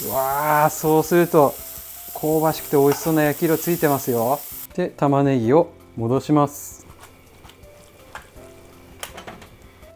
うわー、そうすると香ばしくて美味しそうな焼き色ついてますよ。で玉ねぎを戻します。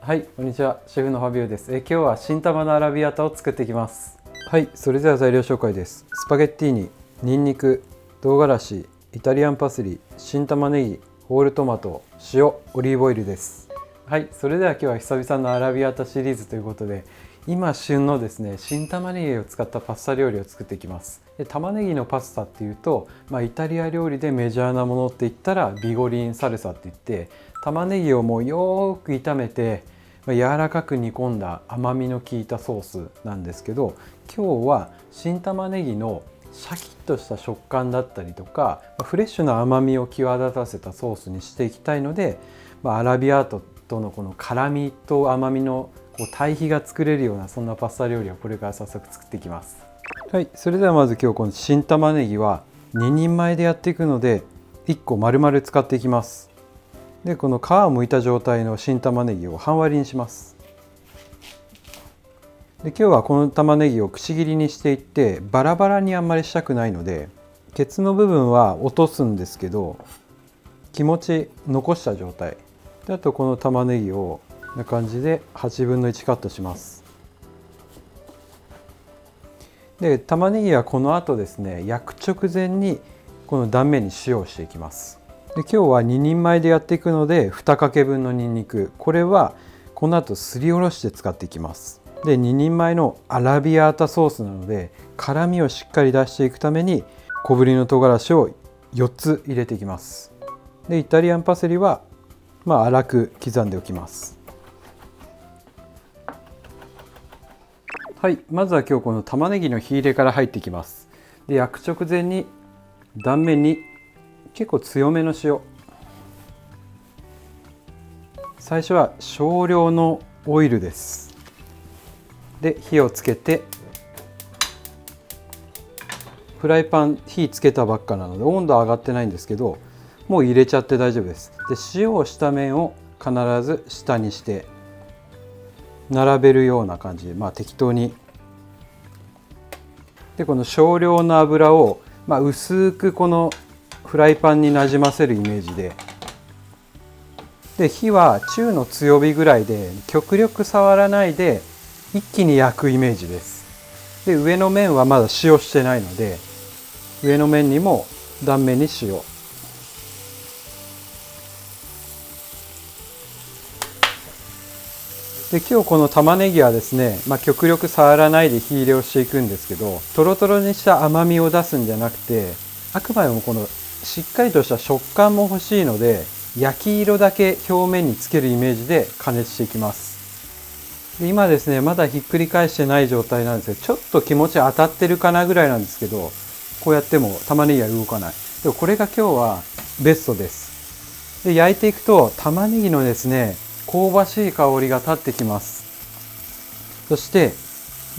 はい、こんにちは、シェフのファビオです。今日は新玉のアラビアータを作っていきます。はい、それでは材料紹介です。スパゲッティーニ、ニンニク、唐辛子、イタリアンパセリ、新玉ねぎ、ホールトマト、塩、オリーブオイルです。はい、それでは今日は久々のアラビアータシリーズということで、今旬のですね、新玉ねぎを使ったパスタ料理を作っていきます。で玉ねぎのパスタっていうと、イタリア料理でメジャーなものって言ったらビゴリンサルサって言って、玉ねぎをもうよーく炒めて柔らかく煮込んだ甘みの効いたソースなんですけど、今日は新玉ねぎのシャキッとした食感だったりとかフレッシュな甘みを際立たせたソースにしていきたいので、アラビアータとのこの辛みと甘みの対比が作れるような、そんなパスタ料理をこれから早速作っていきます。はい、それではまず今日この新玉ねぎは2人前でやっていくので1個丸々使っていきます。でこの皮を剥いた状態の新玉ねぎを半割りにします。で今日はこの玉ねぎをくし切りにしていって、バラバラにあんまりしたくないのでケツの部分は落とすんですけど、気持ち残した状態で、あとこの玉ねぎをこんな感じで8分の1カットします。で玉ねぎはこの後ですね、焼く直前にこの断面に塩をしていきます。で今日は2人前でやっていくので2かけ分のにんにく、これはこの後すりおろして使っていきます。で2人前のアラビアータソースなので辛みをしっかり出していくために小ぶりの唐辛子を4つ入れていきます。でイタリアンパセリは粗く刻んでおきます。はい、まずは今日この玉ねぎの火入れから入っていきます。で焼く直前に断面に結構強めの塩、最初は少量のオイルです。で火をつけて、フライパン火つけたばっかなので温度は上がってないんですけど、もう入れちゃって大丈夫です。で塩をした面を必ず下にして並べるような感じで、適当に。でこの少量の油を、薄くこのフライパンになじませるイメージで、火は中の強火ぐらいで極力触らないで一気に焼くイメージです。で上の面はまだ塩してないので、上の面にも断面に塩。で今日この玉ねぎはですね、極力触らないで火入れをしていくんですけど、トロトロにした甘みを出すんじゃなくて、あくまでもこのしっかりとした食感も欲しいので、焼き色だけ表面につけるイメージで加熱していきます。で今ですね、まだひっくり返してない状態なんですけど、ちょっと気持ち当たってるかなぐらいなんですけど、こうやっても玉ねぎは動かない。でもこれが今日はベストです。で焼いていくと玉ねぎのですね、香ばしい香りが立ってきます。そして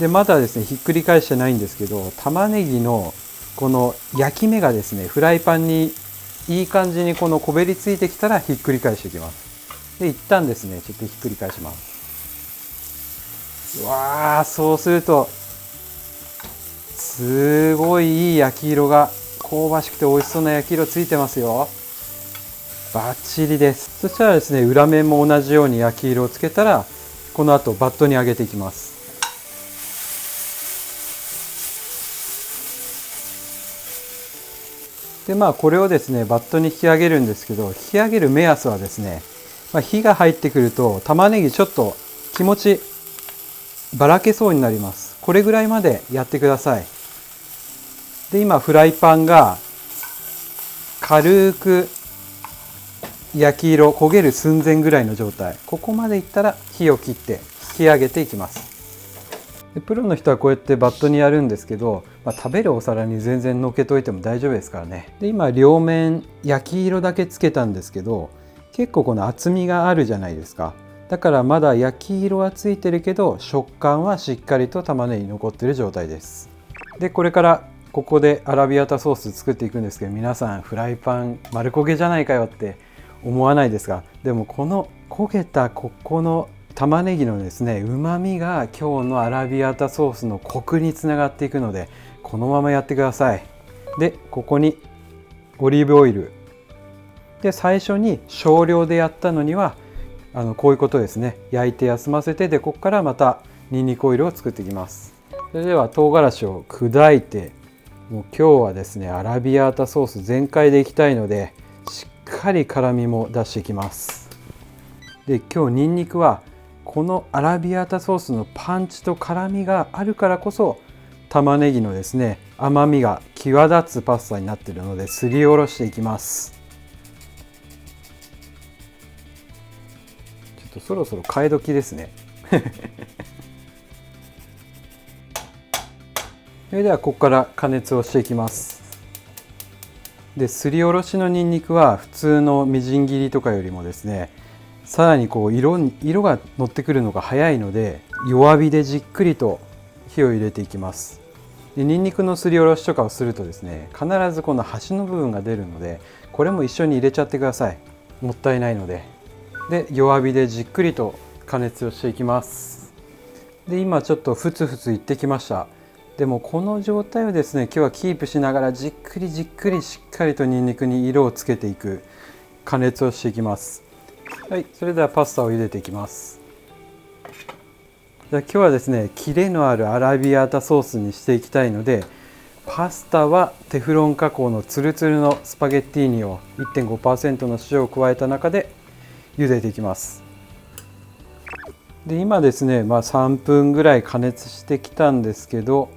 まだですねひっくり返してないんですけど、玉ねぎのこの焼き目がですねフライパンにいい感じにこのこべりついてきたらひっくり返していきます。で一旦ですねちょっとひっくり返します。うわー、そうするとすごいいい焼き色が、香ばしくて美味しそうな焼き色ついてますよ。バッチリです。そしたらですね、裏面も同じように焼き色をつけたら、この後バットに上げていきます。でこれをですねバットに引き上げるんですけど、引き上げる目安はですね、火が入ってくると玉ねぎちょっと気持ちばらけそうになります。これぐらいまでやってください。で今フライパンが軽く焼き色焦げる寸前ぐらいの状態、ここまでいったら火を切って引き上げていきます。でプロの人はこうやってバットにやるんですけど、食べるお皿に全然のっけといても大丈夫ですからね。で今両面焼き色だけつけたんですけど、結構この厚みがあるじゃないですか。だからまだ焼き色はついてるけど食感はしっかりと玉ねぎ残ってる状態です。でこれからここでアラビアータソース作っていくんですけど、皆さんフライパン丸焦げじゃないかよって思わないですか？でもこの焦げたここの玉ねぎのですね、旨味が今日のアラビアータソースのコクにつながっていくので、このままやってください。でここにオリーブオイルで、最初に少量でやったのにはこういうことですね。焼いて休ませて、でここからまたニンニクオイルを作っていきます。それでは唐辛子を砕いて、もう今日はですねアラビアータソース全開でいきたいので、しっかり辛みも出していきます。で今日ニンニクはこのアラビアータソースのパンチと辛みがあるからこそ、玉ねぎのですね甘みが際立つパスタになっているので、すりおろしていきます。ちょっとそろそろ替え時ですねそれではここから加熱をしていきます。ですりおろしのニンニクは普通のみじん切りとかよりもですね、さらにこう色が乗ってくるのが早いので、弱火でじっくりと火を入れていきます。でニンニクのすりおろしとかをするとですね、必ずこの端の部分が出るので、これも一緒に入れちゃってください。もったいないので。で弱火でじっくりと加熱をしていきます。で今ちょっとふつふついってきました。でもこの状態をですね、今日はキープしながらじっくりじっくりしっかりとニンニクに色をつけていく加熱をしていきます。はい、それではパスタを茹でていきます。じゃあ今日はですね、キレのあるアラビアータソースにしていきたいので、パスタはテフロン加工のツルツルのスパゲッティーニを 1.5% の塩を加えた中で茹でていきます。で今ですね、3分ぐらい加熱してきたんですけど、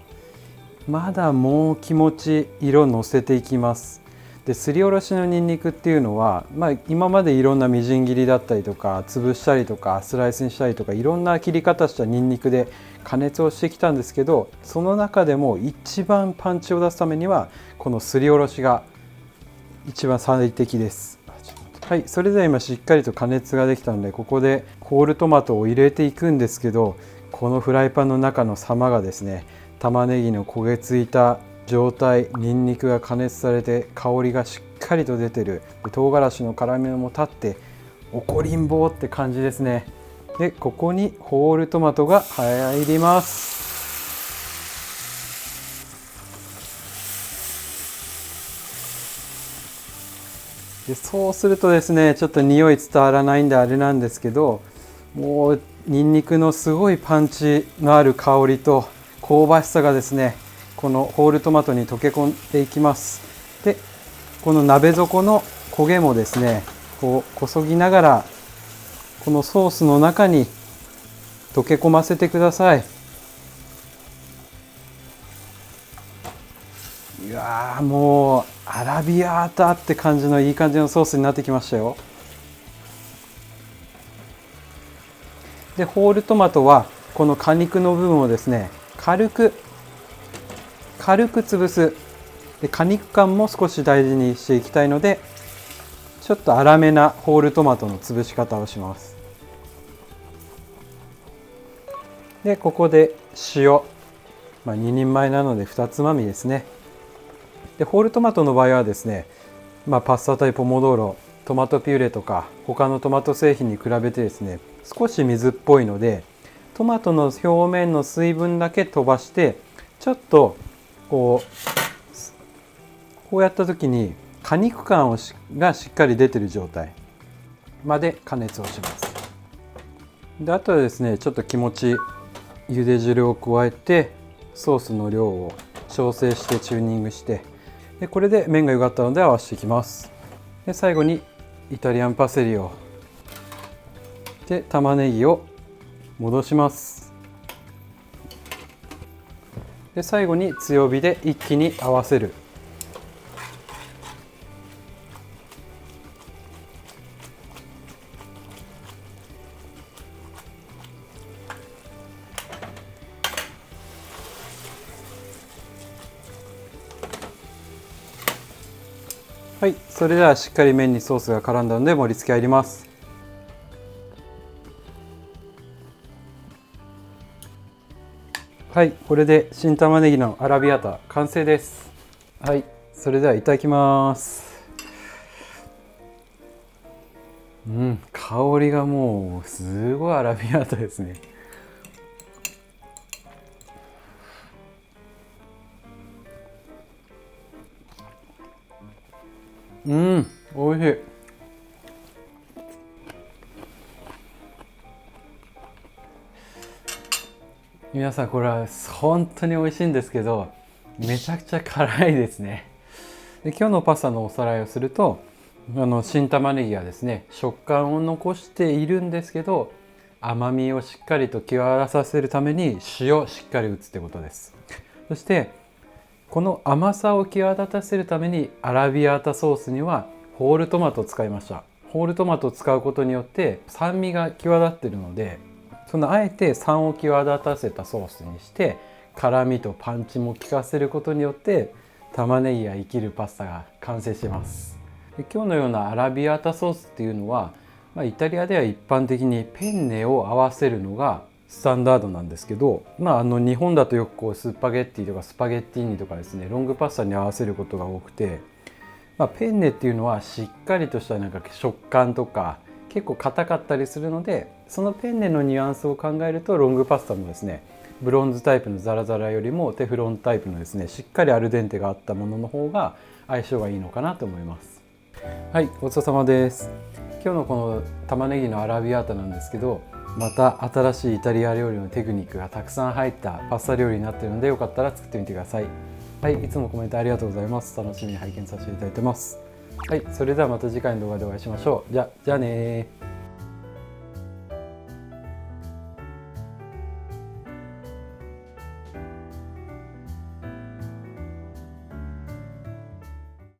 まだもう気持ち色のせていきます。ですりおろしのニンニクっていうのは、今までいろんなみじん切りだったりとか潰したりとかスライスにしたりとかいろんな切り方したニンニクで加熱をしてきたんですけど、その中でも一番パンチを出すためにはこのすりおろしが一番最適です。はい、それでは今しっかりと加熱ができたので、ここでホールトマトを入れていくんですけど、このフライパンの中の様がですね、玉ねぎの焦げついた状態、ニンニクが加熱されて香りがしっかりと出てる、唐辛子の辛みも立って怒りん坊って感じですね。でここにホールトマトが入ります。でそうするとですね、ちょっと匂い伝わらないんであれなんですけど、もうニンニクのすごいパンチのある香りと香ばしさがですね、このホールトマトに溶け込んでいきます。でこの鍋底の焦げもですね、こうこそぎながらこのソースの中に溶け込ませてください。いやー、もうアラビアータって感じのいい感じのソースになってきましたよ。でホールトマトはこの果肉の部分をですね、軽く潰す。で果肉感も少し大事にしていきたいので、ちょっと粗めなホールトマトの潰し方をします。でここで塩、2人前なので2つまみですね。でホールトマトの場合はですね、パスタタイポモドーロ、トマトピューレとか他のトマト製品に比べてですね、少し水っぽいので、トマトの表面の水分だけ飛ばして、ちょっとこうやった時に果肉感がしっかり出てる状態まで加熱をします。であとはですね、ちょっと気持ち茹で汁を加えてソースの量を調整してチューニングして、でこれで麺が湯がったので合わせていきます。で最後にイタリアンパセリをで玉ねぎを戻します。で最後に強火で一気に合わせる。はい、それではしっかり麺にソースが絡んだので盛り付け入ります。はい、これで新玉ねぎのアラビアータ完成です。はい、それではいただきます。うん、香りがもうすごいアラビアータですね。うん、美味しい。皆さんこれは本当に美味しいんですけど、めちゃくちゃ辛いですね。で、今日のパスタのおさらいをすると、新玉ねぎはですね、食感を残しているんですけど、甘みをしっかりと際立たせるために塩をしっかり打つってことです。そしてこの甘さを際立たせるためにアラビアータソースにはホールトマトを使いました。ホールトマトを使うことによって酸味が際立っているので、あえて酸を際立たせたソースにして辛みとパンチも効かせることによって玉ねぎが生きるパスタが完成します。で、今日のようなアラビアータソースっていうのは、イタリアでは一般的にペンネを合わせるのがスタンダードなんですけど、日本だとよくスパゲッティとかスパゲッティーニとかですね、ロングパスタに合わせることが多くて、ペンネっていうのはしっかりとした食感とか結構硬かったりするので、そのペンネのニュアンスを考えるとロングパスタもですね、ブロンズタイプのザラザラよりもテフロンタイプのですね、しっかりアルデンテがあったものの方が相性がいいのかなと思います。はい、ごちそうさまです。今日のこの玉ねぎのアラビアータなんですけど、また新しいイタリア料理のテクニックがたくさん入ったパスタ料理になっているので、よかったら作ってみてください。はい、いつもコメントありがとうございます。楽しみに拝見させていただいてます。はい、それではまた次回の動画でお会いしましょう。じゃあねー。